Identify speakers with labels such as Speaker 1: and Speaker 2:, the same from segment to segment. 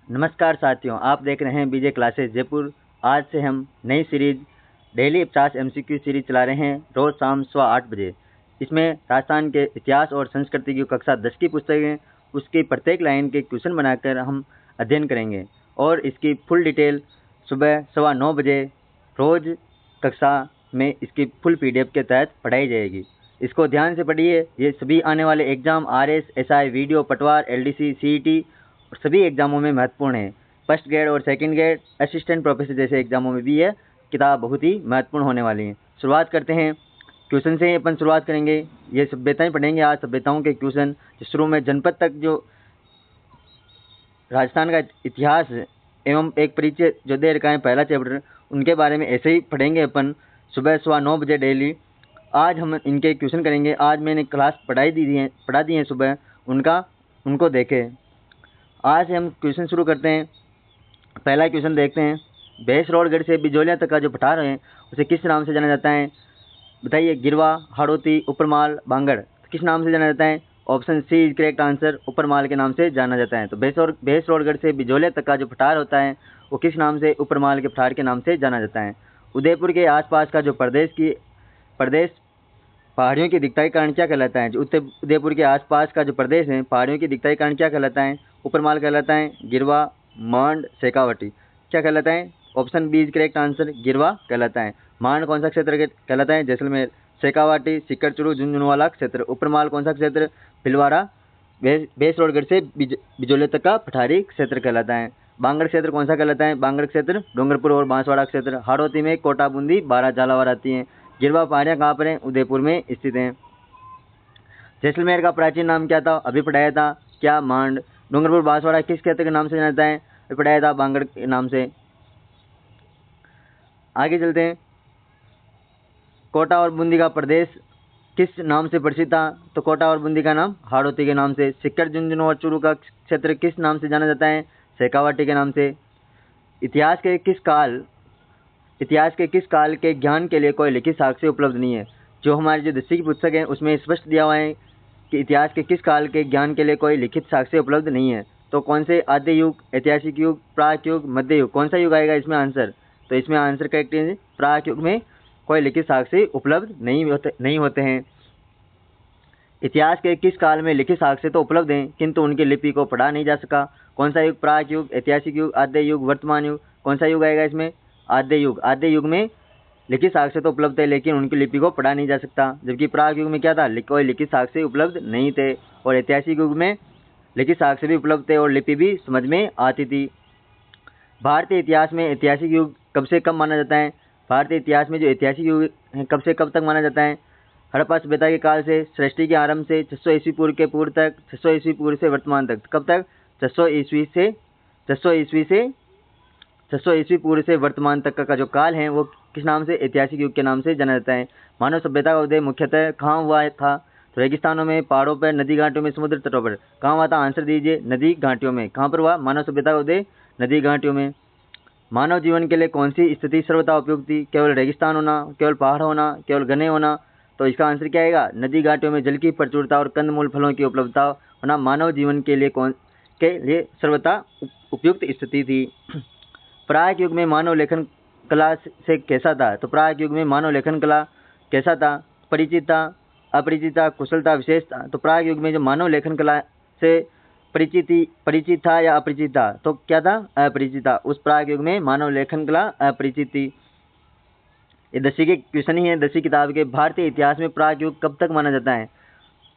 Speaker 1: नमस्कार साथियों, आप देख रहे हैं बीजे क्लासेस जयपुर। आज से हम नई सीरीज डेली 50 एमसीक्यू सीरीज चला रहे हैं रोज शाम 8:15 बजे। इसमें राजस्थान के इतिहास और संस्कृति की कक्षा 10 की पुस्तकें, उसकी प्रत्येक लाइन के क्वेश्चन बनाकर हम अध्ययन करेंगे और इसकी फुल डिटेल सुबह 9:15 बजे रोज कक्षा में इसकी फुल PDF के तहत पढ़ाई जाएगी। इसको ध्यान से पढ़िए। ये सभी आने वाले एग्जाम RS, SI, वीडियो, पटवार, LDC, CET और सभी एग्जामों में महत्वपूर्ण है। फर्स्ट ग्रेड और सेकंड ग्रेड, असिस्टेंट प्रोफेसर जैसे एग्जामों में भी यह किताब बहुत ही महत्वपूर्ण होने वाली है। शुरुआत करते हैं क्वेश्चन से। अपन शुरुआत करेंगे, ये सभ्यताएं पढ़ेंगे आज, सभ्यताओं के क्वेश्चन। शुरू में जनपद तक जो राजस्थान का इतिहास एवं एक परिचय जो दे रखा है पहला चैप्टर, उनके बारे में ऐसे ही पढ़ेंगे अपन सुबह 9:15 बजे डेली। आज हम इनके क्वेश्चन करेंगे। आज मैंने क्लास पढ़ा दी है सुबह, उनको देखें। आज से हम क्वेश्चन शुरू करते हैं। पहला क्वेश्चन देखते हैं। भैंसरोडगढ़ से बिजोलिया तक का जो पठार है उसे किस नाम से जाना जाता है? बताइए। गिरवा, हाड़ौती, उपरमाल, बांगड़। किस नाम से जाना जाता है? Option C is correct answer, Uparmal के नाम से जाना जाता है। तो भैंसरोडगढ़ से बिजोलिया तक का जो पठार होता है वो किस नाम से? उपरमाल के पठार के नाम से जाना जाता है। उदयपुर के आसपास का जो प्रदेश पहाड़ियों की दिखता के कारण क्या कहलाता है? जो उदयपुर के आसपास का जो प्रदेश है पहाड़ियों की दिखता के कारण क्या कहलाता है? उपरमाल कहलाता है। गिरवा, मांड, शेखावाटी क्या कहलाता है? Option B is correct answer, Girwa कहलाता है। मांड कौन सा क्षेत्र कहलाता है? जैसलमेर। शेखावाटी सिकरचुरू झुंझुनवाला क्षेत्र। उपरमाल कौन सा क्षेत्र? भीलवाड़ा भैंसरोडगढ़ से बिजोलिया तक का पठारी क्षेत्र कहलाता है। बांगड़ क्षेत्र कौन सा कहलाता है? बांगड़ क्षेत्र डूंगरपुर और बांसवाड़ा क्षेत्र। हाड़ौती में कोटा, बूंदी, बारह, झालावाड़ आती हैं। गिरवा पहाड़ियाँ कहाँ पर हैं? उदयपुर में स्थित हैं। जैसलमेर का प्राचीन नाम क्या था? अभी पढ़ाया था। क्या? मांड। डूंगरपुर बांसवाड़ा किस क्षेत्र के नाम से जाना जाता है? अभी पढ़ाया था, बांगड़ के नाम से। आगे चलते हैं। कोटा और बूंदी का प्रदेश किस नाम से प्रसिद्ध था? तो कोटा और बूंदी का नाम हाड़ौती के नाम से। सिक्कर, झुंझुनू और चूरू का क्षेत्र किस नाम से जाना जाता है? शेखावाटी के नाम से। इतिहास के किस काल के ज्ञान के लिए कोई लिखित साक्ष्य उपलब्ध नहीं है? जो हमारी जो 10वीं की पुस्तक है उसमें स्पष्ट दिया हुआ है कि इतिहास के किस काल के ज्ञान के लिए कोई लिखित साक्ष्य उपलब्ध नहीं है। तो कौन से? आद्य युग, ऐतिहासिक युग, प्राक युग, मध्य युग। कौन सा युग आएगा इसमें आंसर? तो इसमें आंसर करेक्ट है प्राक युग में कोई लिखित साक्ष्य उपलब्ध नहीं होते हैं। इतिहास के किस काल में लिखित साक्ष्य तो उपलब्ध हैं किंतु उनकी लिपि को पढ़ा नहीं जा सका? कौन सा युग? प्राक युग, ऐतिहासिक युग, आद्य युग, वर्तमान युग। कौन सा युग आएगा इसमें? आद्य युग। आद्य युग में लिखित साक्ष्य तो उपलब्ध है लेकिन उनकी लिपि को पढ़ा नहीं जा सकता। जबकि प्राक युग में क्या था? कोई लिखित साक्ष्य उपलब्ध नहीं थे। और ऐतिहासिक युग में लिखित साक्ष्य भी उपलब्ध थे और लिपि भी समझ में आती थी। भारतीय इतिहास में ऐतिहासिक युग कब से कब माना जाता है? भारतीय इतिहास में जो ऐतिहासिक युग है कब से कब तक माना जाता है? हड़प्पा सभ्यता के काल से, सृष्टि के आरंभ से, 600 ईस्वी पूर्व के पूर्व तक, 600 ईस्वी पूर्व से वर्तमान तक। कब तक? 600 ईस्वी पूर्व से वर्तमान तक का जो काल है वो किस नाम से? ऐतिहासिक युग के नाम से जाना जाता है। मानव सभ्यता का उदय मुख्यतः कहाँ हुआ था? तो रेगिस्तानों में, पहाड़ों पर, नदी घाटियों में, समुद्र तटों पर। कहाँ हुआ था? आंसर दीजिए। नदी घाटियों में। कहाँ पर हुआ मानव सभ्यता का उदय? नदी घाटियों में। मानव जीवन के लिए कौन सी स्थिति सर्वथा उपयुक्त थी? केवल रेगिस्तान होना, केवल पहाड़ होना, केवल घने होना? तो इसका आंसर क्या आएगा? नदी घाटियों में जल की प्रचुरता और कंदमूल फलों की उपलब्धता होना मानव जीवन के लिए सर्वथा उपयुक्त स्थिति थी। प्राक युग में मानव लेखन कला से कैसा था? तो प्राक युग में मानव लेखन कला कैसा था? परिचित था, अपरिचित था, कुशल था, विशेष था? तो प्राक युग में जो मानव लेखन कला से परिचित था या अपरिचित था? तो क्या था? अपरिचित था। उस प्राक युग में मानव लेखन कला अपरिचित थी। ये 10वीं के क्वेश्चन ही है, 10वीं किताब के। भारतीय इतिहास में प्राक युग कब तक माना जाता है?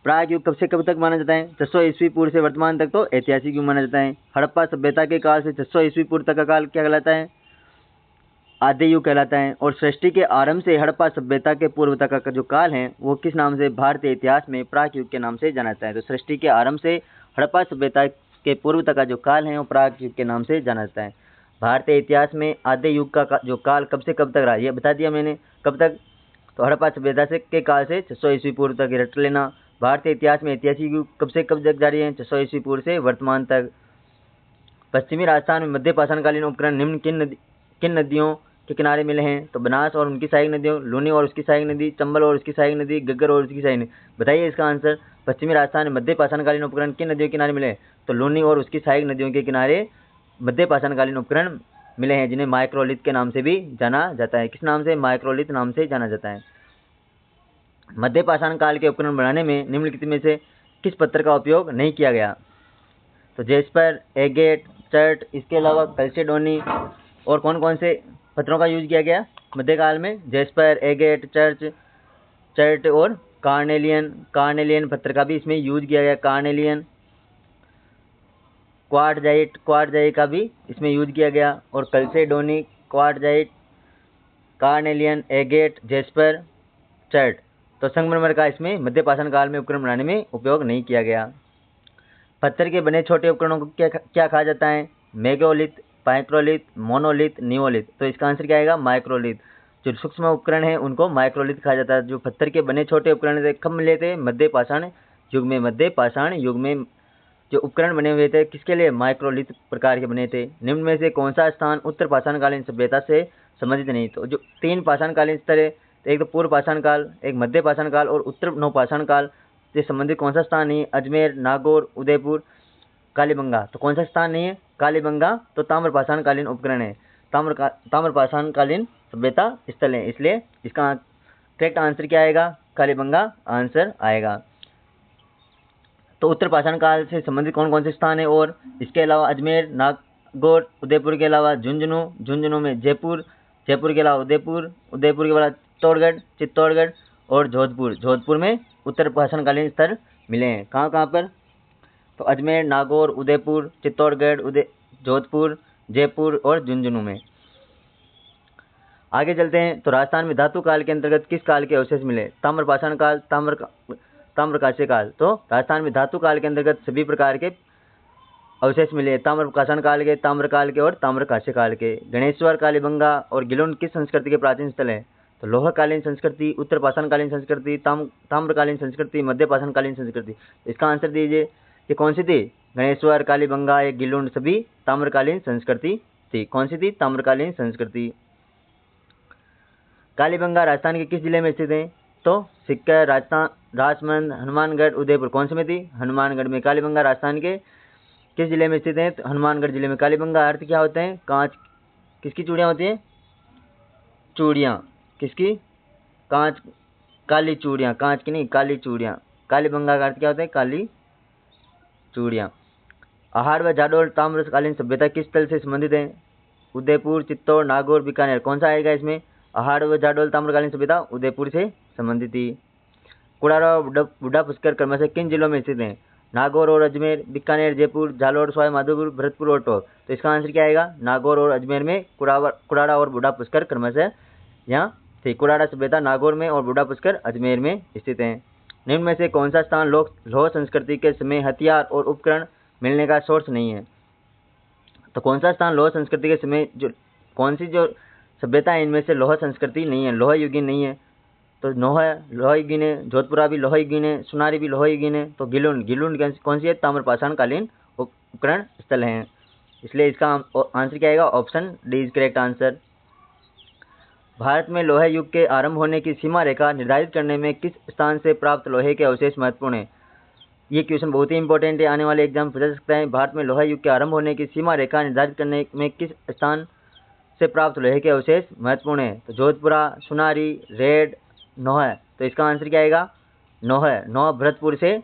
Speaker 1: प्राक युग कब से कब तक माना जाता है? 600 ईस्वी पूर्व से वर्तमान तक तो ऐतिहासिक युग माना जाता है। हड़प्पा सभ्यता के काल से 600 ईस्वी पूर्व तक का काल क्या कहलाता है? आद्य युग कहलाता है। और सृष्टि के आरंभ से हड़प्पा सभ्यता के पूर्व तक का जो काल है वो किस नाम से? भारतीय इतिहास में प्राक युग के नाम से जाना जाता है। तो सृष्टि के आरंभ से हड़प्पा सभ्यता के पूर्व तक का जो काल है वो प्राक युग के नाम से जाना जाता है। भारतीय इतिहास में आद्य युग का जो काल कब से कब तक रहा ये बता दिया मैंने। कब तक? तो हड़प्पा सभ्यता के काल से 600 ईस्वी पूर्व तक रट लेना। भारतीय इतिहास में ऐतिहासिक युग कब से कब तक जारी है? 600 ईस्वी पूर्व से वर्तमान तक। पश्चिमी राजस्थान में मध्य पाषाणकालीन उपकरण निम्न किन नदियों के किनारे मिले हैं? तो बनास और उनकी सहायक नदियों, लूनी और उसकी सहायक नदी, चंबल और उसकी सहायक नदी, गग्गर और उसकी सहायक नदी। बताइए इसका आंसर। पश्चिमी राजस्थान में मध्य पाषाणकालीन उपकरण किन नदियों के किनारे मिले? तो लूनी और उसकी सहायक नदियों के किनारे मध्य पाषाणकालीन उपकरण मिले हैं जिन्हें माइक्रोलिथ के नाम से भी जाना जाता है। किस नाम से? माइक्रोलिथ नाम से जाना जाता है। मध्य पाषाण काल के उपकरण बनाने में निम्नलिखित में से किस पत्थर का उपयोग नहीं किया गया? तो जेस्पर, एगेट, चर्ट, इसके अलावा कैल्चेडोनी और कौन कौन से पत्थरों का यूज किया गया मध्यकाल में? जेस्पर, एगेट, चर्ट और कार्नेलियन पत्थर का भी इसमें यूज किया गया। कार्नेलियन, क्वार्टजाइट का भी इसमें यूज किया गया। और chalcedony, quartzite, carnelian, agate, jasper, chert. तो संगमरमर का इसमें मध्य पाषाण काल में उपकरण बनाने में उपयोग नहीं किया गया। पत्थर के बने छोटे उपकरणों को क्या कहा जाता है? Megalith, microlith, monolith, neolith. तो इसका आंसर क्या आएगा? माइक्रोलिथ। जो सूक्ष्म उपकरण है उनको माइक्रोलिथ कहा जाता है। जो पत्थर के बने छोटे उपकरण थे कब मिले थे? मध्य पाषाण युग में जो उपकरण बने हुए थे किसके लिए? माइक्रोलिथ प्रकार के बने थे। निम्न में से कौन सा स्थान उत्तर पाषाणकालीन सभ्यता से संबंधित नहीं? तो जो 3 पाषाणकालीन स्तर है, एक तो पूर्व पाषाण काल, एक मध्य पाषाण काल और उत्तर नवपाषाण काल से संबंधित कौन सा स्थान नहीं है? अजमेर, नागौर, उदयपुर, कालीबंगा। तो कौन सा स्थान नहीं है? कालीबंगा तो ताम्र पाषाणकालीन उपकरण है, ताम्र पाषाणकालीन सभ्यता स्थल है, इसलिए इसका करेक्ट आंसर क्या आएगा? कालीबंगा आंसर आएगा। तो उत्तर पाषाण काल से संबंधित कौन कौन से स्थान है? और इसके अलावा अजमेर, नागौर, उदयपुर के अलावा झुंझुनू में जयपुर के अलावा उदयपुर के अलावा चित्तौड़गढ़ और जोधपुर में उत्तर पाषाणकालीन स्तर मिले हैं। कहाँ पर? तो अजमेर, नागौर, उदयपुर, चित्तौड़गढ़, जोधपुर, जयपुर और झुंझुनू में। आगे चलते हैं। तो राजस्थान में धातु काल के अंतर्गत किस काल के अवशेष मिले? ताम्र पाषाण काल, ताम्रकांस्य काल। तो राजस्थान में धातु काल के अंतर्गत सभी प्रकार के अवशेष मिले, ताम्र पाषाण काल के, ताम्रकाल के और ताम्रकांस्य काल के। गणेश्वर, कालीबंगा और गिलोन किस संस्कृति के प्राचीन स्थल है? तो लोहकालीन संस्कृति, उत्तर पाषाणकालीन संस्कृति, ताम्रकालीन संस्कृति, मध्य पाषाणकालीन संस्कृति। इसका आंसर दीजिए कि कौन सी थी? गणेश्वर, कालीबंगा या गिलोन सभी ताम्रकालीन संस्कृति थी। कौन सी थी? ताम्रकालीन संस्कृति। कालीबंगा राजस्थान के किस जिले में स्थित है? तो सीकर, राजसमंद, हनुमानगढ़, उदयपुर। कौन से में थी? हनुमानगढ़ में। कालीबंगा राजस्थान के किस जिले में स्थित है? तो हनुमानगढ़ जिले में। कालीबंगा अर्थ क्या होते हैं? कांच। किसकी चूड़ियाँ होती हैं? चूड़ियाँ। किसकी? कांच, काली चूड़ियाँ, कांच की नहीं, काली चूड़ियाँ। कालीबंगा का अर्थ क्या होता है? काली चूड़ियाँ। आहार व जाडोल ताम्रकालीन सभ्यता किस स्थल से संबंधित है? उदयपुर, चित्तौड़, नागौर, बीकानेर। कौन सा आएगा इसमें? आहार व जाडोल ताम्रकालीन सभ्यता उदयपुर से संबंधित थी। कुड़ारा और बुढ़ा पुष्कर क्रमशः किन जिलों में स्थित हैं? नागौर और अजमेर, बीकानेर, जयपुर, जालोर, सवाई माधोपुर, भरतपुर और टोंक। तो इसका आंसर क्या आएगा? नागौर और अजमेर में कुड़ारा और बुढ़ा पुष्कर क्रमशः यहाँ थी। कुड़ारा सभ्यता नागौर में और बुढ़ा पुष्कर अजमेर में स्थित है। निम्न में से कौन सा स्थान लौह संस्कृति के समय हथियार और उपकरण मिलने का सोर्स नहीं है? तो कौन सा स्थान लौह संस्कृति के समय कौन सी जो सभ्यता है इनमें से लौह संस्कृति नहीं है, लोह युगीन नहीं है? तो लोह युगीन है, जोधपुरा भी लोह युगीन है, सुनारी भी लोह युगीन है। तो गिलुन कौन सी है? ताम्र पाषाणकालीन उपकरण स्थल हैं, इसलिए इसका आंसर क्या आएगा? Option D is correct answer. Bharat में लोहे युग के आरंभ होने की सीमा रेखा निर्धारित करने में किस स्थान से प्राप्त लोहे के अवशेष महत्वपूर्ण है? ये क्वेश्चन बहुत ही इंपॉर्टेंट है, आने वाले एग्जाम पूछा सकता है। भारत में लोहा युग के आरंभ होने की सीमा रेखा निर्धारित करने में किस स्थान से प्राप्त लोहे के अवशेष महत्वपूर्ण है? तो जोधपुरा, सुनारी, रेड, नौह। तो इसका आंसर क्या आएगा? नौह भरतपुर से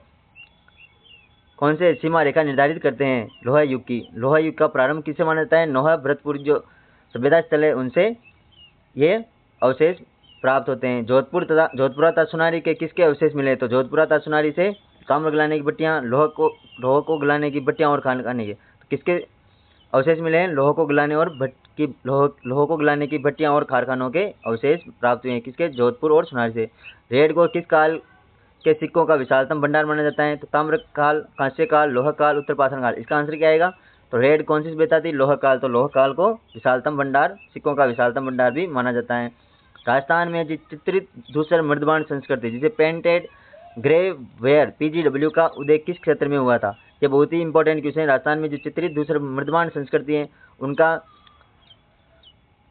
Speaker 1: कौन से सीमा रेखा निर्धारित करते हैं लोहा युग की? लोहा युग का प्रारंभ किससे माना जाता है? नौह भरतपुर जो सभ्यता स्थल है उनसे ये अवशेष प्राप्त होते हैं। जोधपुरा तथा सुनारी के किसके अवशेष मिले? तो जोधपुरा तथा सुनारी से ताम्र गलाने की भट्टियाँ, लोह को गलाने की भट्टियाँ और खाने के। तो किसके अवशेष मिले हैं? लोह को गलाने की भट्टियाँ और कारखानों के अवशेष प्राप्त हुए हैं। किसके? जोधपुर और सुनारी से। रेड को किस काल के सिक्कों का विशालतम भंडार माना जाता है? तो ताम्र काल, कांस्य काल, लोह काल, उत्तर पाषाण काल। इसका आंसर क्या आएगा? तो रेड कौन सी सभ्यता थी? लोह काल। तो लोह काल को विशालतम भंडार, सिक्कों का विशालतम भंडार भी माना जाता है। राजस्थान में चित्रित धूसर मृदबाण संस्कृति जिसे पेंटेड ग्रे वेयर PGW का उदय किस क्षेत्र में हुआ था? ये बहुत ही इंपॉर्टेंट क्वेश्चन है। राजस्थान में जो चित्रित धूसर मृदबाण संस्कृति है उनका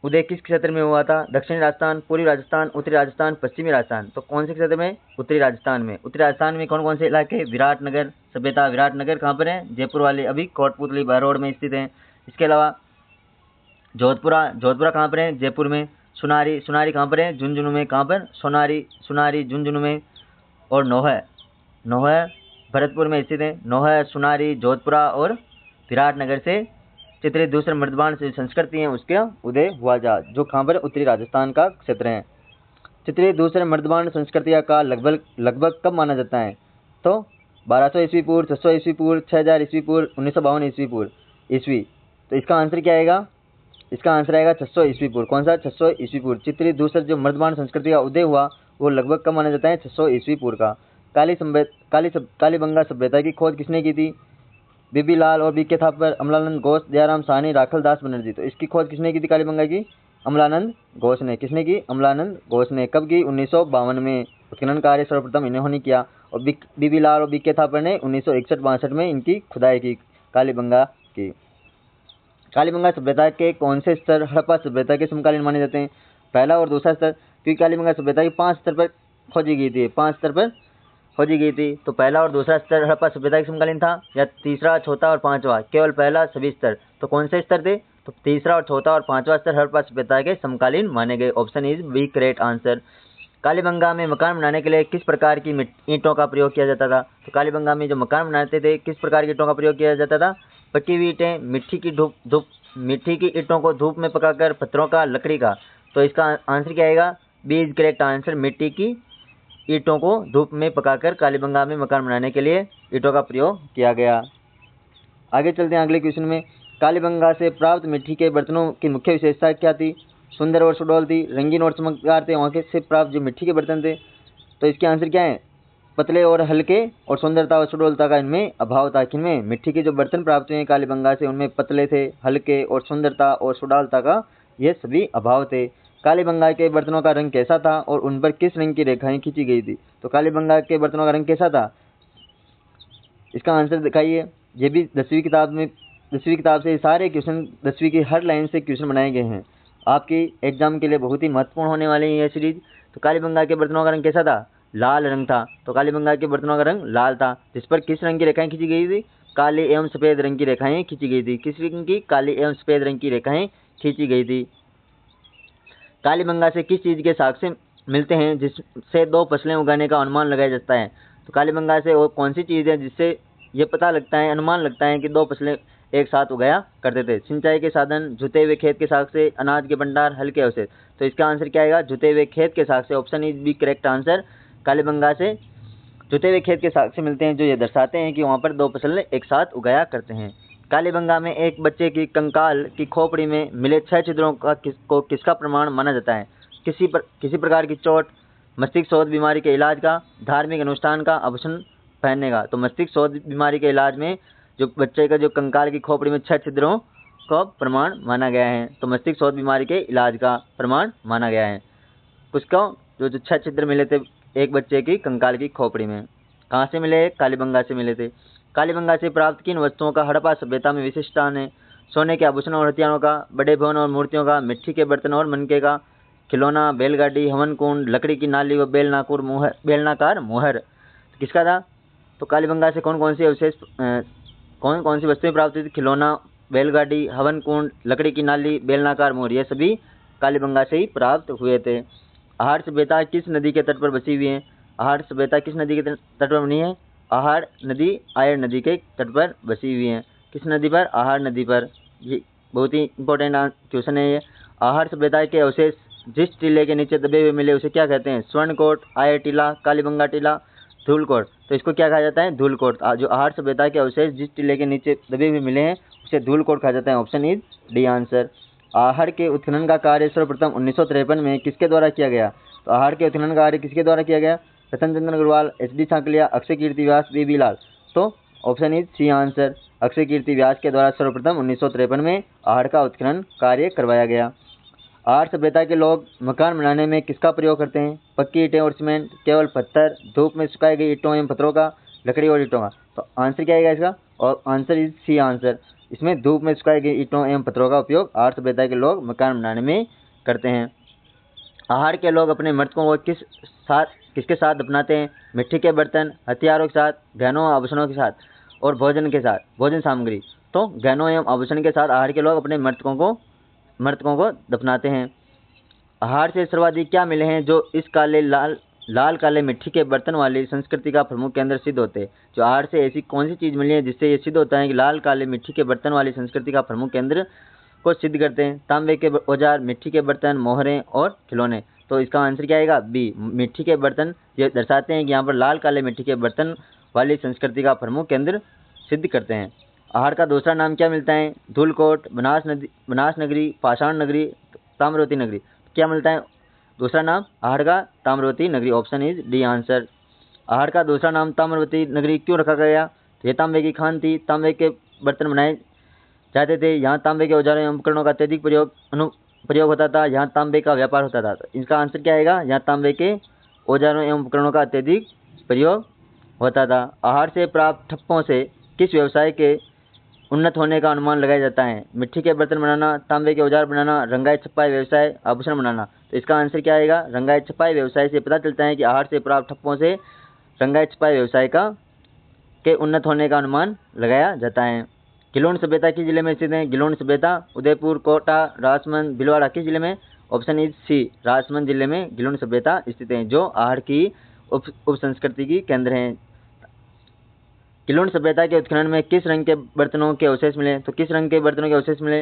Speaker 1: उदय किस क्षेत्र में हुआ था? दक्षिणी राजस्थान, पूर्वी राजस्थान, उत्तरी राजस्थान, पश्चिमी राजस्थान। तो कौन से क्षेत्र में? उत्तरी राजस्थान में। उत्तरी राजस्थान में कौन कौन से इलाके? विराटनगर सभ्यता। विराटनगर कहाँ पर है? जयपुर वाले, अभी कोटपुतली रोड में स्थित है। इसके अलावा जोधपुरा कहाँ पर है? जयपुर में। सुनारी कहाँ पर है? झुंझुनू में। कहाँ पर? सुनारी झुंझुनू में। और नोह भरतपुर में स्थित है। नोह, सुनारी, जोधपुरा और विराटनगर से चित्रित दूसरे मर्दबान से संस्कृति है उसका उदय हुआ जा, जो कहाँ पर? उत्तरी राजस्थान का क्षेत्र है। चित्रित दूसरे मर्दबान संस्कृति का काल लगभग कब माना जाता है? तो 1200 ईस्वी पूर्व, 600 ईस्वी पूर्व, 6000 ईस्वी पूर्व, 1952 ईस्वी पूर्व ईस्वी। तो इसका आंसर क्या आएगा? इसका आंसर आएगा 600 ईस्वी पूर्व। कौन सा? 600 ईस्वी पूर्व। चित्रित दूसरे जो मर्दबान संस्कृति का उदय हुआ वो लगभग कब माना जाता है? 600 ईस्वी पूर्व का। कालीबंगा सभ्यता की खोज किसने की थी? बीबी लाल और बीके थापर, अमलानंद घोष, दयाराम साहनी, राखल दास बनर्जी। तो इसकी खोज किसने की थी कालीबंगा की? अमलानंद घोष ने। किसने की? अमलानंद घोष ने। कब की? 1952 में। उत्खनन कार्य सर्वप्रथम इन्होंने किया। और बीबी लाल और बीके थापर ने 1961-62 में इनकी खुदाई की कालीबंगा की। कालीबंगा सभ्यता के कौन से स्तर हड़प्पा सभ्यता के समकालीन माने जाते हैं? पहला और दूसरा स्तर, क्योंकि कालीबंगा सभ्यता की 5 स्तर पर खोजी गई थी। 5 स्तर पर खोजी गई थी। तो पहला और दूसरा स्तर हड़प्पा सभ्यता के समकालीन था, या तीसरा, चौथा और पांचवा? केवल पहला, सभी स्तर। तो कौन से स्तर थे? तो तीसरा और चौथा और पांचवा स्तर हड़प्पा सभ्यता के समकालीन माने गए। Option is B correct answer. Kalibanga में मकान बनाने के लिए किस प्रकार की ईंटों का प्रयोग किया जाता था? तो कालीबंगा में जो मकान बनाते थे किस प्रकार की ईंटों का प्रयोग किया जाता था? पकी हुई ईंटें, मिट्टी की ईंटों को धूप में पकाकर, पत्थरों का, लकड़ी का। तो इसका आंसर क्या आएगा? B is correct answer. मिट्टी की ईंटों को धूप में पकाकर कालीबंगा में मकान बनाने के लिए ईंटों का प्रयोग किया गया। आगे चलते हैं अगले क्वेश्चन में। कालीबंगा से प्राप्त मिट्टी के बर्तनों की मुख्य विशेषता क्या थी? सुंदर और सुडौल थी, रंगीन और चमकदार थे। वहाँ से प्राप्त जो मिट्टी के बर्तन थे, तो इसके आंसर क्या है? पतले और हल्के, और सुंदरता और सुडौलता का इनमें अभाव था। किनमें? मिट्टी के जो बर्तन प्राप्त हुए कालीबंगा से उनमें पतले थे, हल्के और सुंदरता और सुडौलता का ये सभी अभाव थे। कालीबंगा के बर्तनों का रंग कैसा था और उन पर किस रंग की रेखाएं खींची गई थी? तो कालीबंगा के बर्तनों का रंग कैसा था? इसका आंसर दिखाइए। ये भी 10वीं किताब से सारे क्वेश्चन, 10वीं की हर लाइन से क्वेश्चन बनाए गए हैं। आपकी एग्जाम के लिए बहुत ही महत्वपूर्ण होने वाली है ये सीरीज। तो कालीबंगा के बर्तनों का रंग कैसा था? लाल रंग था। तो कालीबंगा के बर्तनों का रंग लाल था, जिस पर किस रंग की रेखाएं खींची गई थी? काली एवं सफेद रंग की रेखाएं खींची गई थी। किस रंग की? काली एवं सफेद रंग की रेखाएं खींची गई थी। कालीबंगा से किस चीज के साक्ष्य मिलते हैं जिससे 2 फसलें उगाने का अनुमान लगाया जाता है? तो कालीबंगा से वो कौन सी चीज है जिससे ये पता लगता है, अनुमान लगता है कि 2 फसलें एक साथ उगाया करते थे? सिंचाई के साधन, जुते हुए खेत के साक्ष्य, अनाज के भंडार, हल्के अवशेष। तो इसका आंसर क्या आएगा? जुते हुए खेत के साक्ष्य। Option is B correct answer. Kalibanga से जुते हुए खेत के साक्ष्य मिलते हैं जो ये दर्शाते हैं कि वहाँ पर 2 फसलें एक साथ उगाया करते हैं। कालीबंगा में एक बच्चे की कंकाल की खोपड़ी में मिले 6 छिद्रों का किसका प्रमाण माना जाता है? किसी प्रकार की चोट, मस्तिष्क शोथ बीमारी के इलाज का, धार्मिक अनुष्ठान का, आभूषण पहनने का। तो मस्तिष्क शोथ बीमारी के इलाज में जो बच्चे का जो कंकाल की खोपड़ी में 6 छिद्रों को प्रमाण माना गया है। तो मस्तिष्क शोथ बीमारी के इलाज का प्रमाण माना गया है। उसको जो 6 छिद्र मिले थे एक बच्चे की कंकाल की खोपड़ी में, कहाँ से मिले? कालीबंगा से मिले थे। कालीबंगा से प्राप्त किन वस्तुओं का हड़प्पा सभ्यता में विशिष्ट स्थान है? सोने के आभूषणों और हथियारों का, बड़े भवन और मूर्तियों का, मिट्टी के बर्तन और मनके का, खिलौना, बैलगाड़ी, हवन कुंड, लकड़ी की नाली व बेलनाकार मोहर। किसका था? तो कालीबंगा से कौन कौन सी वस्तुएं प्राप्त हुई थी? खिलौना, बैलगाड़ी, हवन कुंड, लकड़ी की नाली, बेलनाकार मोहर, ये सभी कालीबंगा से ही प्राप्त हुए थे। आहार सभ्यता किस नदी के तट पर बसी हुई है? आहार सभ्यता किस नदी के तट पर बनी है? आहार नदी आयर नदी के तट पर बसी हुई है। किस नदी पर? आहार नदी पर। ये बहुत ही इंपॉर्टेंट क्वेश्चन है ये। आहार सभ्यता के अवशेष जिस टीले के नीचे दबे हुए मिले उसे क्या कहते हैं? स्वर्णकोट, आयर टीला, कालीबंगा टीला, धूलकोट। तो इसको क्या कहा जाता है? धूलकोट। जो आहार सभ्यता के अवशेष जिस टीले के नीचे दबे हुए मिले हैं उसे धूलकोट कहा जाता है। Option is D answer. आहार के उत्खनन का कार्य सर्वप्रथम 1953 में किसके द्वारा किया गया? तो आहार के उत्खनन का कार्य किसके द्वारा किया गया? रतन चंद्र अग्रवाल, एच.डी. सांकलिया, अक्षय कीर्ति व्यास, बीबी लाल। तो option is C answer. Akshay Kirti Vyas के द्वारा सर्वप्रथम 1953 में आहार का उत्खनन कार्य करवाया गया। आहार सभ्यता के लोग मकान बनाने में किसका प्रयोग करते हैं? पक्की ईंटें और सीमेंट, केवल पत्थर, धूप में सुखाई गई ईंटों एवं पत्थरों का, लकड़ी और ईंटों का। तो आंसर क्या आएगा इसका? और आंसर इज सी आंसर। इसमें धूप में सुखाई गई ईंटों एवं पत्थरों का उपयोग आहार सभ्यता के लोग मकान बनाने में करते हैं। आहार के लोग अपने मृतकों को किसके साथ दफनाते हैं? मिट्टी के बर्तन, हथियारों के साथ, गहनों आभूषणों के साथ और भोजन के साथ, भोजन सामग्री। तो गहनों एवं आभूषण के साथ आहड़ के लोग अपने मृतकों को दफनाते हैं। आहड़ से सर्वाधिक क्या मिले हैं जो इस काले लाल काले मिट्टी के बर्तन वाली संस्कृति का प्रमुख केंद्र सिद्ध होते हैं। जो आहड़ से ऐसी कौन सी चीज मिली है जिससे ये सिद्ध होता है कि लाल काले मिट्टी के बर्तन वाली संस्कृति का प्रमुख केंद्र को सिद्ध करते हैं? तांबे के औजार, मिट्टी के बर्तन, मोहरें और खिलौने। तो इसका आंसर क्या आएगा? बी, मिट्टी के बर्तन। ये दर्शाते हैं कि यहाँ पर लाल काले मिट्टी के बर्तन वाली संस्कृति का प्रमुख केंद्र सिद्ध करते हैं। आहड़ का दूसरा नाम क्या मिलता है? धूलकोट, बनास नगरी, पाषाण नगरी, ताम्रवती नगरी। क्या मिलता है दूसरा नाम आहड़ का? ताम्रवती नगरी। Option is D answer. Ahar का दूसरा नाम ताम्रवती नगरी क्यों रखा गया? तो ये तांबे की खान थी, तांबे के बर्तन बनाए जाते थे, यहाँ तांबे के औजारों एवं उपकरणों का अत्यधिक प्रयोग होता था, यहाँ तांबे का व्यापार होता था। तो इसका आंसर क्या आएगा? यहाँ तांबे के औजारों एवं उपकरणों का अत्यधिक प्रयोग होता था। आहड़ से प्राप्त ठप्पों से किस व्यवसाय के उन्नत होने का अनुमान लगाया जाता है? मिट्टी के बर्तन बनाना, तांबे के औजार बनाना, रंगाई छपाई व्यवसाय, आभूषण बनाना। तो इसका आंसर क्या आएगा? रंगाई छपाई व्यवसाय से पता चलता है कि आहड़ से प्राप्त ठप्पों से रंगाई छपाई व्यवसाय के उन्नत होने का अनुमान लगाया जाता है। गिलोन सभ्यता किस जिले में स्थित है? गिलोन सभ्यता उदयपुर, कोटा, राजसमंद, भीलवाड़ा किस जिले में? ऑप्शन इज सी, राजसमंद जिले में गिलोन सभ्यता स्थित है, जो आहड़ की उप संस्कृति की केंद्र है। गिलोन सभ्यता के उत्खनन में किस रंग के बर्तनों के अवशेष मिले? तो किस रंग के बर्तनों के अवशेष मिले?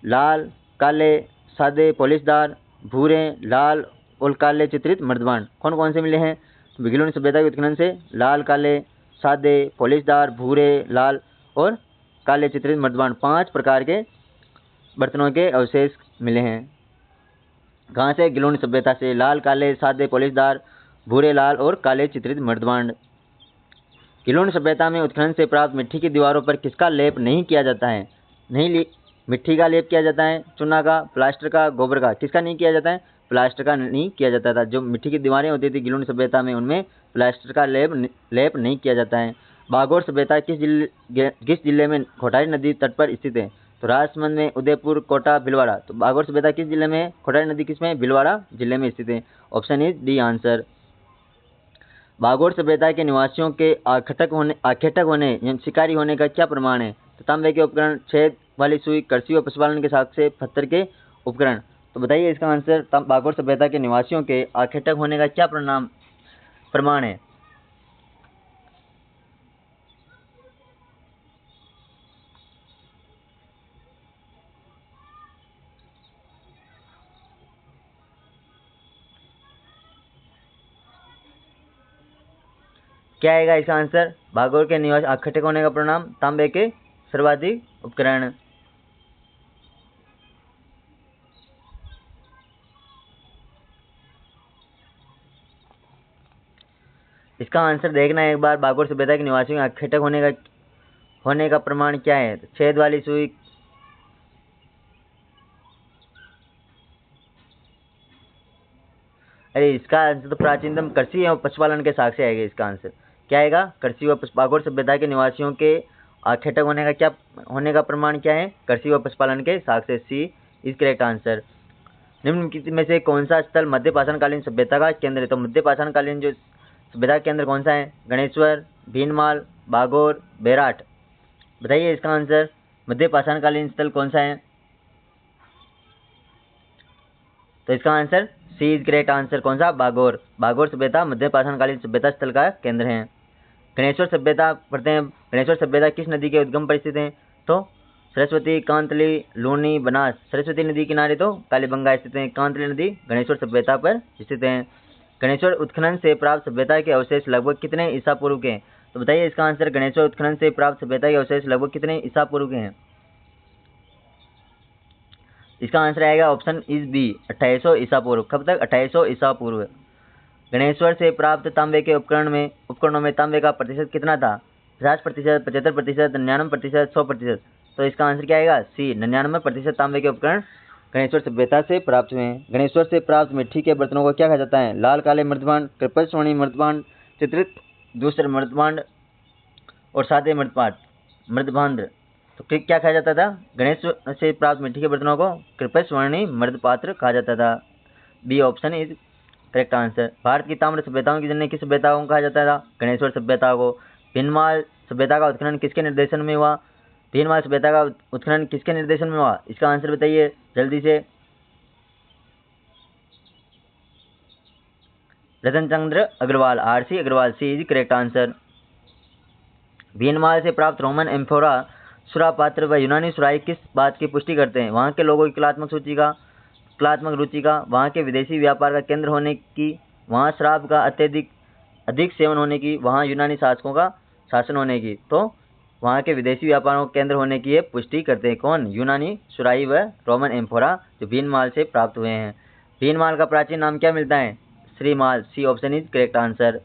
Speaker 1: लाल, काले, सादे, पॉलिशदार, भूरे, लाल और काले चित्रित मर्दबान। कौन कौन से मिले हैं? तो गिलोन सभ्यता के उत्खनन से लाल, काले, सादे, पॉलिशदार, भूरे, लाल और काले चित्रित मर्दबान 5 प्रकार के बर्तनों के अवशेष मिले हैं। कहाँ से? गिलोन सभ्यता से। लाल, काले, सादे, पॉलिशदार, भूरे, लाल और काले चित्रित मर्दबान। गिलोन सभ्यता में उत्खनन से प्राप्त मिट्टी की दीवारों पर किसका लेप नहीं किया जाता है? मिट्टी का लेप किया जाता है, चूना का, प्लास्टर का, गोबर का। किसका नहीं किया जाता है? प्लास्टर का नहीं किया जाता था। जो मिट्टी की दीवारें होती थी गिलोन सभ्यता में, उनमें प्लास्टर का लेप नहीं किया जाता है। बागोर सभ्यता किस जिले में कोठारी नदी तट पर स्थित है? तो राजसमंद में, उदयपुर, कोटा, भीलवाड़ा। तो बागोर सभ्यता किस जिले में? कोठारी नदी किस में? भीलवाड़ा जिले में स्थित है। Option is D answer. Bagor सभ्यता के निवासियों के आखेटक होने यानी शिकारी होने का क्या प्रमाण है? तो तांबे के उपकरण, छेद वाली सुई, कृषि व पशुपालन के साथ से पत्थर के उपकरण। तो बताइए इसका आंसर। बागोर सभ्यता के निवासियों के आखेटक होने का क्या प्रमाण है? क्या आएगा इसका आंसर? बागोर के निवास आखेटक होने का परिणाम तांबे के सर्वाधिक उपकरण। इसका आंसर देखना है एक बार। बागोर सभ्यता के निवासियों के आखेटक होने का प्रमाण क्या है? छेद वाली सुई, अरे इसका आंसर तो प्राचीनतम कृषि एवं पशुपालन के साक्ष्य आएगा। इसका आंसर क्या आएगा? कृषि व बागोर सभ्यता के निवासियों के आखेटक होने का प्रमाण क्या है? कृषि व पशुपालन के साक्ष्य। सी इज करेक्ट आंसर। निम्न में से कौन सा स्थल मध्य पाषाणकालीन सभ्यता का केंद्र है? तो मध्य पाषाणकालीन जो सभ्यता का केंद्र कौन सा है? गणेश्वर, भीनमाल, बागोर, बेराट। बताइए इसका आंसर। मध्य पाषाणकालीन स्थल कौन सा है? तो इसका answer C is correct answer. कौन सा? बागोर। बागोर सभ्यता मध्य पाषाणकालीन सभ्यता स्थल का केंद्र है। गणेश्वर सभ्यता पढ़ते हैं। गणेश्वर सभ्यता किस नदी के उद्गम पर स्थित है? तो सरस्वती, कांतली, लूनी, बनास। सरस्वती नदी किनारे तो कालीबंगा स्थित है। कांतली नदी गणेश्वर सभ्यता पर स्थित है। गणेश्वर उत्खनन से प्राप्त सभ्यता के अवशेष लगभग कितने ईसा पूर्व के हैं? तो बताइए इसका आंसर। गणेश्वर उत्खनन से प्राप्त सभ्यता के अवशेष लगभग कितने ईसा पूर्व के हैं? इसका आंसर आएगा ऑप्शन इज बी, 2800 ईसा पूर्व। कब तक? 2800 ईसा पूर्व। गणेश्वर से प्राप्त तांबे के उपकरणों में तांबे का प्रतिशत कितना था? 50%, 75%, 99%, 100%। तो इसका आंसर क्या आएगा? सी, 99% तांबे के उपकरण गणेश्वर सभ्यता से प्राप्त हुए हैं। गणेश्वर से प्राप्त मिट्टी के बर्तनों को क्या कहा जाता है? लाल, काले मर्दबान, कृपल स्वर्णीय मर्दबान, चित्रित दूसरे मर्दबान और सादे मर्दभांड। तो क्या कहा जाता था? गणेश से प्राप्त मिट्टी के बर्तनों को कृपल स्वर्णीय मर्दपात्र कहा जाता था। B option is correct answer. Bharat की ताम्र सभ्यताओं की जननी किस सभ्यता को कहा जाता था? गणेश्वर सभ्यता को। भीनमाल सभ्यता का उत्खनन किसके निर्देशन में हुआ? भीनमाल सभ्यता का उत्खनन किसके निर्देशन में हुआ? इसका आंसर बताइए जल्दी से। Ratan Chandra Agrawal, RC Agrawal, C is correct answer. Bhinmal से प्राप्त रोमन एम्फोरा सुरा पात्र व यूनानी सुराही किस बात की पुष्टि करते हैं? वहां के लोगों की कलात्मक रुचि का, वहां के विदेशी व्यापार का केंद्र होने की, वहां शराब का अधिक सेवन होने की, वहां यूनानी शासकों का शासन होने की। तो वहां के विदेशी व्यापारों का केंद्र होने की ये पुष्टि करते हैं कौन? यूनानी सुराही व रोमन एम्फोरा जो भीनमाल से प्राप्त हुए हैं। भीनमाल का प्राचीन नाम क्या मिलता है? Shrimal, C option is correct answer.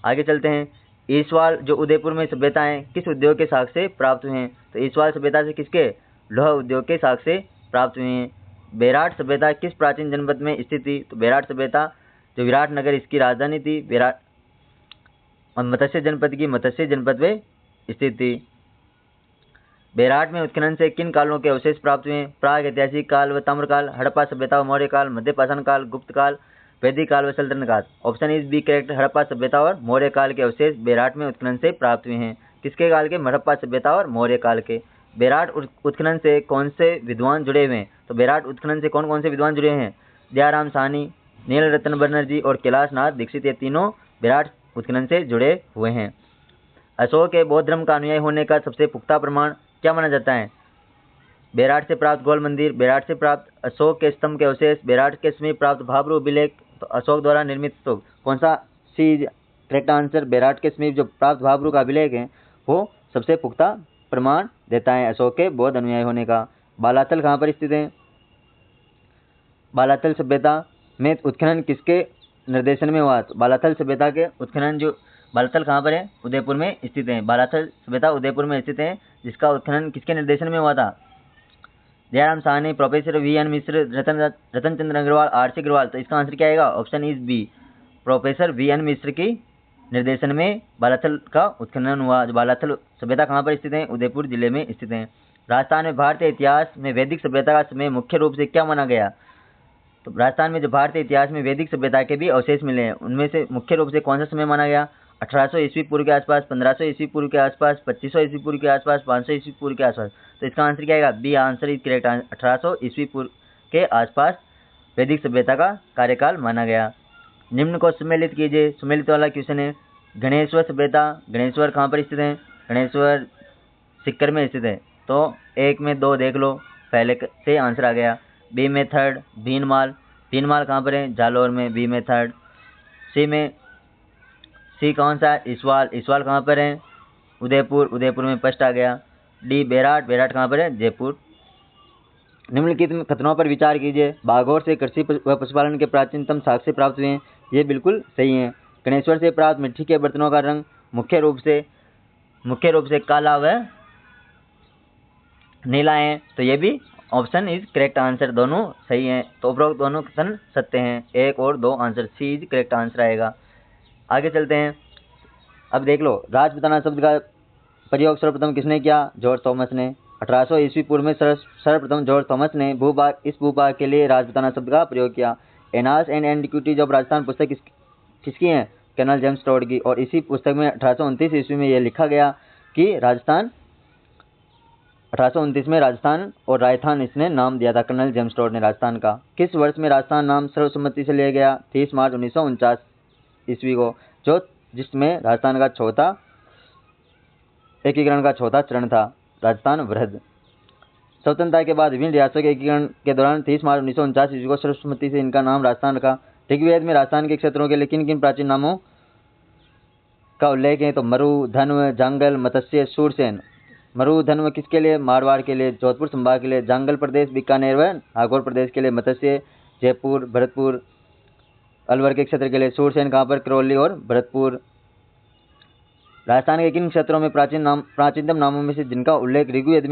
Speaker 1: आगे चलते हैं। ईसवाल जो उदयपुर में सभ्यता है किस उद्योग के साक्ष्य से प्राप्त हुए हैं? तो ईसवाल सभ्यता से किसके? लोह उद्योग के साक्ष्य से प्राप्त हुए हैं। बेराट सभ्यता किस प्राचीन जनपद में स्थित थी? तो बेराट सभ्यता जो विराट नगर इसकी राजधानी थी, विराट मत्स्य जनपद में स्थित थी। बेराट में उत्खनन से किन कालों के अवशेष प्राप्त हुए? प्राग ऐतिहासिक काल व ताम्रकाल, हड़प्पा सभ्यता व मौर्य काल, मध्य पाषाण काल, गुप्त काल, वैदिक काल व सल्तनत काल। Option is B correct. Harappa सभ्यता और मौर्य काल के अवशेष बेराट में उत्खनन से प्राप्त हुए हैं। किसके काल के? हड़प्पा सभ्यता और मौर्य काल के। बेराट उत्खनन से कौन से विद्वान जुड़े हुए हैं? तो बेराट उत्खनन से कौन कौन से विद्वान जुड़े हैं? दयाराम साहनी, नील रतन बनर्जी और कैलाश नाथ दीक्षित, ये तीनों बेराट उत्खनन से जुड़े हुए हैं। अशोक के बौद्ध धर्म का अनुयायी होने का सबसे पुख्ता प्रमाण क्या माना जाता है? बेराट से प्राप्त गोल मंदिर, बेराट से प्राप्त अशोक के स्तंभ के अवशेष, बेराट के समीप प्राप्त भाबरू अभिलेख, तो अशोक द्वारा निर्मित स्तूप। कौन सा? C correct answer. बेराट के समीप जो प्राप्त भाबरू का अभिलेख है वो सबसे पुख्ता प्रमाण देता है अशोक के बौद्ध अनुयायी होने का। बालाथल कहाँ पर स्थित है? बालाथल सभ्यता में उत्खनन किसके निर्देशन में हुआ? बालाथल सभ्यता के उत्खनन जो बालाथल कहाँ पर है? उदयपुर में स्थित है। बालाथल सभ्यता उदयपुर में स्थित है, जिसका उत्खनन किसके निर्देशन में हुआ था? Dayaram Sahni, professor VN Mishra, Ratan Chandra Agrawal, RC Agrawal. तो इसका आंसर क्या आएगा? Option is B, professor VN Mishra की निर्देशन में बालाथल का उत्खनन हुआ। जो बालाथल सभ्यता कहाँ पर स्थित है? उदयपुर जिले में स्थित है। राजस्थान में भारतीय इतिहास में वैदिक सभ्यता का समय मुख्य रूप से क्या माना गया? तो राजस्थान में जो भारतीय इतिहास में वैदिक सभ्यता के भी अवशेष मिले हैं, उनमें से मुख्य रूप से कौन सा समय माना गया? 1800 ईस्वी पूर्व के आसपास, 1500 ईस्वी पूर्व के आसपास, 2500 ईस्वी पूर्व के आसपास, 500 ईस्वी पूर्व के आसपास। तो इसका आंसर क्या आएगा? B answer is correct. 1800 ईस्वी पूर्व के आसपास वैदिक सभ्यता का कार्यकाल माना गया। निम्न को सम्मिलित कीजिए। सम्मिलित वाला क्वेश्चन है। गणेश्वर सभ्यता, गणेश्वर कहाँ पर स्थित है? गणेश्वर सिक्कर में स्थित है। तो 1 में 2 देख लो, पहले से आंसर आ गया। बी में 3rd भीनमाल, भीनमाल कहाँ पर है? जालौर में, बी में 3rd। सी कौन सा? ईसवाल, ईसवाल कहाँ पर है? उदयपुर, उदयपुर में फर्स्ट आ गया। डी बेराट, बेराट कहाँ पर है? जयपुर। निम्नलिखित कथनों पर विचार कीजिए। बागौर से कृषि व पशुपालन के प्राचीनतम साक्ष्य प्राप्त हुए हैं, ये बिल्कुल सही है। गणेश्वर से प्राप्त मिट्टी के बर्तनों का रंग मुख्य रूप से काला व नीला है, तो ये भी ऑप्शन इज करेक्ट आंसर। दोनों सही हैं, तो उपरोक्त दोनों कथन सत्य हैं। 1 और 2 answer C is correct answer आएगा। आगे चलते हैं। अब देख लो, राजपुताना शब्द का प्रयोग सर्वप्रथम किसने किया? जॉर्ज थॉमस ने। 1800 ईस्वी पूर्व में सर्वप्रथम जॉर्ज थॉमस ने इस भूभाग के लिए राजपुताना शब्द का प्रयोग किया। Annals and antiquities of Rajasthan पुस्तक किसकी है? कर्नल जेम्स टोड की। और इसी पुस्तक में 1829 ईस्वी में यह लिखा गया कि 1829 में राजस्थान और राजस्थान इसने नाम दिया था कर्नल जेम्स टोड ने राजस्थान का। किस वर्ष में राजस्थान नाम सर्वसम्मति से लिया गया? 30 मार्च 1949 ईस्वी को, जिसमें राजस्थान का चौथा एकीकरण का चौथा चरण था, राजस्थान वृहद। स्वतंत्रता के बाद विभिन्न रियासतों के एकीकरण के दौरान 30 मार्च 1949 ईस्वी को सर्वसम्मति से इनका नाम राजस्थान रखा। ऋग्वेद में राजस्थान के क्षेत्रों के लिए किन किन प्राचीन नामों का उल्लेख है? तो मरु, धन्व, जांगल, मत्स्य, सूरसेन। मरु धन्व किसके लिए? मारवाड़ के लिए, जोधपुर संभाग के लिए। जांगल प्रदेश बीकानेर व नागौर प्रदेश के लिए। मत्स्य जयपुर, भरतपुर, अलवर के क्षेत्र के लिए। सूरसेन कहाँ पर? करौली और भरतपुर। राजस्थान के किन क्षेत्रों में प्राचीनतम नामों में से जिनका उल्लेख ऋग्वेद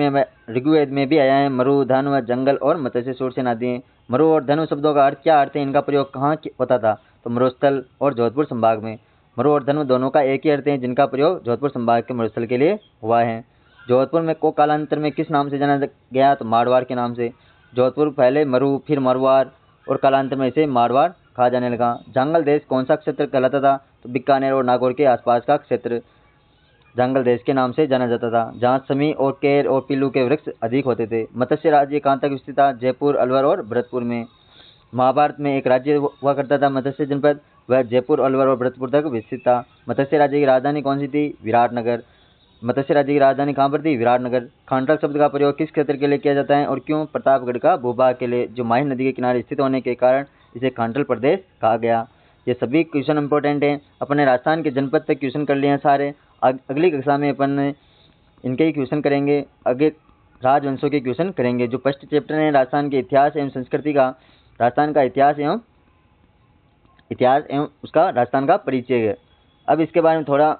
Speaker 1: में भी आया है? मरु, धन्व, जंगल और मत्स्य, सूरसेन आदि हैं। मरु और धन्व शब्दों का अर्थ क्या अर्थ है? इनका प्रयोग कहाँ होता था? तो मरुस्थल और जोधपुर संभाग में। मरु और धन्व दोनों का एक ही अर्थ है, जिनका प्रयोग जोधपुर संभाग के मरुस्थल के लिए हुआ है। जोधपुर में को कालांतर में किस नाम से जाना गया? तो मारवाड़ के नाम से। जोधपुर पहले मरु, फिर मारवाड़ और कालांतर में इसे मारवाड़ कहा जाने लगा। जांगल देश कौन सा क्षेत्र कहलाता था? तो बीकानेर और नागौर के आसपास का क्षेत्र। जंगल देश के नाम से जाना जाता था, जहाँ समी और केर और पीलू के वृक्ष अधिक होते थे। मत्स्य राज्य कहाँ तक स्थित था? जयपुर, अलवर और भरतपुर में। महाभारत में एक राज्य हुआ करता था मत्स्य जनपद, वह जयपुर, अलवर और भरतपुर तक विस्तृत था। मत्स्य राज्य की राजधानी कौन सी थी? विराटनगर। मत्स्य राज्य की राजधानी कहाँ पर थी? विराटनगर। खांडल शब्द का प्रयोग किस क्षेत्र के लिए किया जाता है और क्यों? प्रतापगढ़ का भूभाग के लिए, जो माहिन नदी के किनारे स्थित होने के कारण इसे खांडल प्रदेश कहा गया। ये सभी क्वेश्चन इंपॉर्टेंट हैं। अपने राजस्थान के जनपद तक क्वेश्चन कर लिए हैं सारे। अगली कक्षा में अपन इनके ही क्वेश्चन करेंगे, आगे राजवंशों के क्वेश्चन करेंगे। जो फर्स्ट चैप्टर है राजस्थान के इतिहास एवं संस्कृति का, राजस्थान का इतिहास एवं उसका राजस्थान का परिचय है। अब इसके बारे में थोड़ा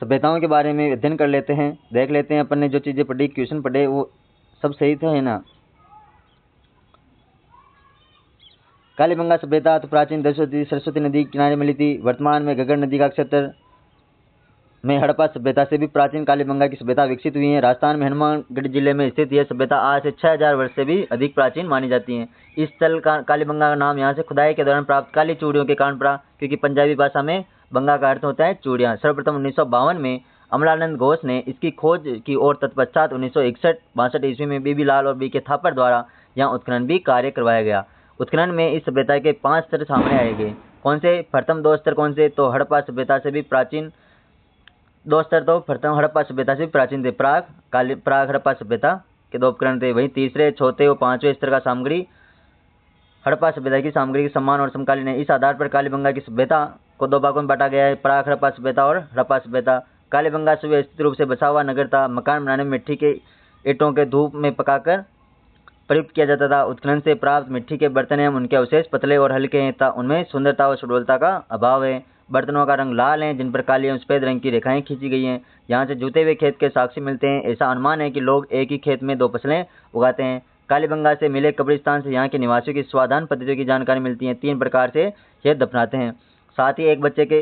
Speaker 1: सभ्यताओं के बारे में अध्ययन कर लेते हैं, देख लेते हैं अपन ने जो चीज़ें पढ़ी, क्वेश्चन पढ़े, वो सब सही थे, है ना। कालीबंगा सभ्यता तो प्राचीन सरस्वती नदी के किनारे मिली थी। वर्तमान में घग्गर नदी का क्षेत्र में हड़प्पा सभ्यता से भी प्राचीन कालीबंगा की सभ्यता विकसित हुई है। राजस्थान में हनुमानगढ़ जिले में स्थित यह सभ्यता आज से 6000 वर्ष से भी अधिक प्राचीन मानी जाती है। इस स्थल का कालीबंगा का नाम यहाँ से खुदाई के दौरान प्राप्त काली चूड़ियों के कारण पड़ा, क्योंकि पंजाबी भाषा में बंगा का अर्थ होता है चूड़ियाँ। सर्वप्रथम 1952 में अमलानंद घोष ने इसकी खोज की और तत्पश्चात 1961-62 ईस्वी में बीबी लाल और बी के थापर द्वारा यहाँ उत्खनन भी कार्य करवाया गया। उत्खनन में इस सभ्यता के 5 स्तर सामने आए गए। कौन से? प्रथम 2 स्तर कौन से? तो हड़प्पा सभ्यता से भी प्राचीन 2 स्तर तो प्रथम हड़प्पा सभ्यता से प्राचीन थे। प्राग हड़प्पा सभ्यता के 2 उपकरण थे। वहीं तीसरे, चौथे और 5वें स्तर का सामग्री हड़प्पा सभ्यता की सामग्री के समान और समकालीन है। इस आधार पर कालीबंगा की सभ्यता को 2 भागों में बांटा गया है, प्राग हड़प्पा सभ्यता और हड़प्पा सभ्यता। कालीबंगा सुव्यवस्थित रूप से बसा हुआ नगर था। मकान बनाने में मिट्टी के ईंटों के धूप में पकाकर प्रयुक्त किया जाता था। उत्खनन से प्राप्त मिट्टी के बर्तन एवं उनके अवशेष पतले और हल्के हैं, उनमें सुंदरता और सुडौलता का अभाव है। बर्तनों का रंग लाल है, जिन पर काली एवं सफेद रंग की रेखाएं खींची गई हैं। यहाँ से जुते हुए खेत के साक्ष्य मिलते हैं। ऐसा अनुमान है कि लोग एक ही खेत में 2 फसलें उगाते हैं। कालीबंगा से मिले कब्रिस्तान से यहाँ के निवासियों की स्वाधान पद्धतियों की जानकारी मिलती है। 3 प्रकार से ये दफनाते हैं। साथ ही एक बच्चे के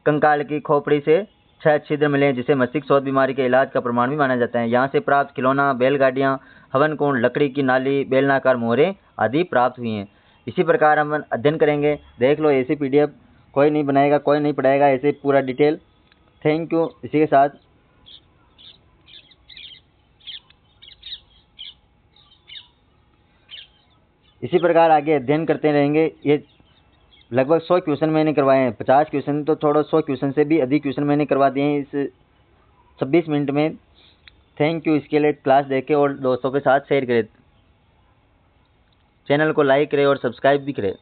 Speaker 1: कंकाल की खोपड़ी से 6 छिद्र मिले, जिसे मस्तिष्क शोथ बीमारी के इलाज का प्रमाण भी माना जाता है। यहाँ से प्राप्त खिलौना, बैलगाड़ियाँ, हवन कुंड, लकड़ी की नाली, बेलनाकार मोहरे आदि प्राप्त हुई हैं। इसी प्रकार हम अध्ययन करेंगे। देख लो, ऐसी PDF कोई नहीं बनाएगा, कोई नहीं पढ़ाएगा, ऐसे पूरा डिटेल। Thank you. इसी के साथ इसी प्रकार आगे अध्ययन करते रहेंगे। ये लगभग 100 क्वेश्चन मैंने करवाए हैं, 50 क्वेश्चन तो छोड़ो, 100 क्वेश्चन से भी अधिक क्वेश्चन मैंने करवा दिए हैं इस 26 मिनट में। Thank you. इसके लिए क्लास देखें और दोस्तों के साथ शेयर करें, चैनल को लाइक करें और सब्सक्राइब भी करें।